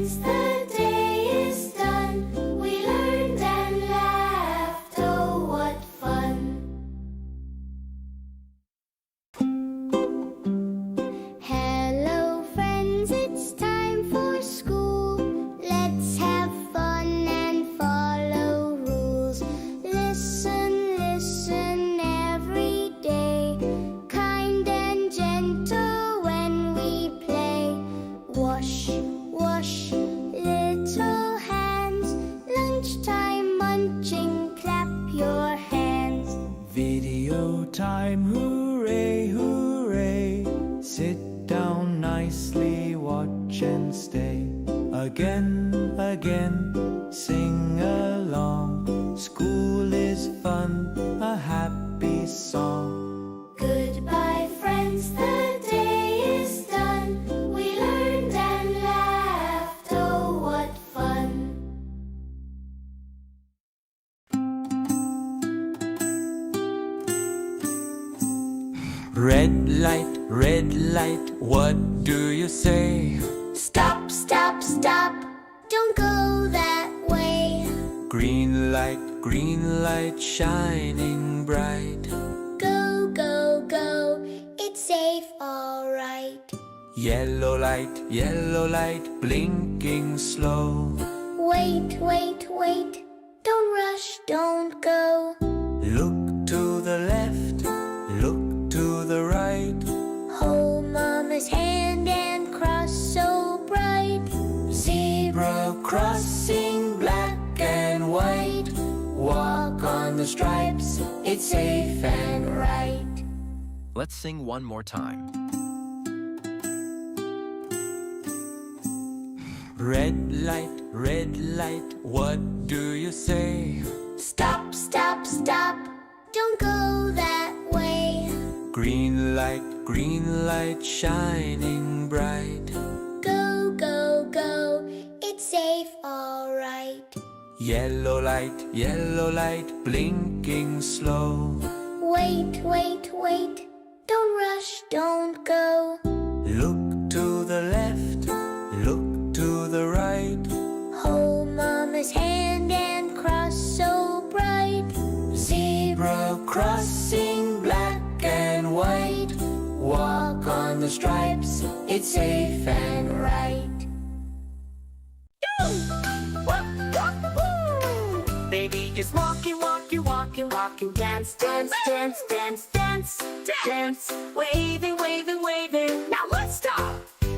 friends, the day is done. We learned and laughed, oh what fun. Hello friends, it's time for school. Let's have fun and follow rules. Listen, listen every day. Kind and gentle when we play. Wash, wash little hands. Lunchtime munching, clap your hands. Video time, hooray, hooray. Sit down nicely, watch and stay. Again, again, sing along. School is fun, a happy song. Goodbye friends, the day is done. We learned and laughed, oh what fun. Red light, what do you say? Stop, stop, stop, don't go that way. Green light, shining bright. Go, go, go, it's safe, alright. Yellow light, blinking slow. Wait, wait, wait, don't rush, don't go. Look to the left, look to the right. Hold mama's hand and cross so bright. Zebra crossing black and white. Walk on the stripes, it's safe and right. Let's sing one more time. Red light, what do you say? Stop, stop, stop, don't go that way. Green light, shining bright. Go, go, go, it's safe, alright. Yellow light, blinking slow. Wait, wait, wait, don't rush, don't go. Look to the left, look to the right. Hold mama's hand and cross so bright. Zebra crossing black and white. Walk on the stripes, it's safe and right. Baby is walking, walking, walking, walking. Dance, dance, dance, dance, dance, dance. Waving, waving, waving. Now let's stop.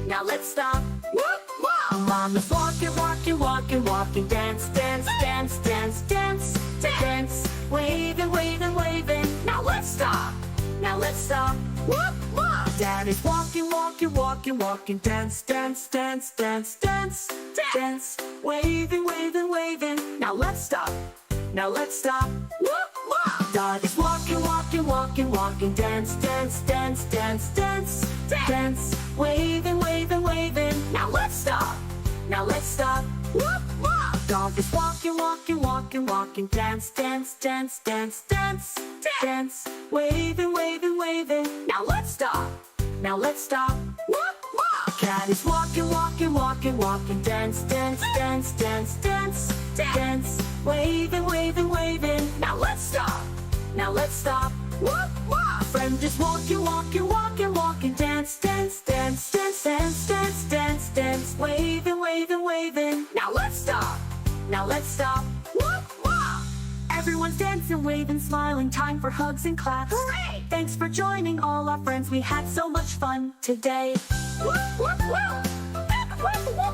Now let's stop. Whoop, whoop. Mama's walking, walking, walking, walking. Dance, dance, dance, dance, dance, dance. Waving, waving, waving. Now let's stop. Now let's stop. Whoop, whoop. Daddy's walking, walking, walking, walking. Dance, dance, dance, dance, dance, dance. Waving, waving, waving. Now let's stop. Now let's stop. Whoop, whoop. Daddy's walking, walking, walking, walking. Dance, dance, dance, dance, dance, dance. Waving, waving, waving. Now let's stop. Now let's stop. Whoop, whoop. Dog is walking, walking, walking, walking. Dance, dance, dance, dance, dance, dance. Waving, waving, waving. Now let's stop. Now let's stop. Whoop, whoop. Cat is walking, walking, walking, walking. Dance, dance, dance, dance, dance, dance. Waving, waving, waving. Now let's stop. Now let's stop. Whoop, whoop. Friend is walking, walking, walking, walking. Dance, dance, dance, dance, dance, dance, dance, dance. Waving, waving, waving. Now let's stop. Now let's stop. Whoop, whoop. Everyone's dancing, waving, smiling. Time for hugs and claps. Hooray! Thanks for joining all our friends. We had so much fun today. Whoop, whoop, whoop. Whoop, whoop, whoop.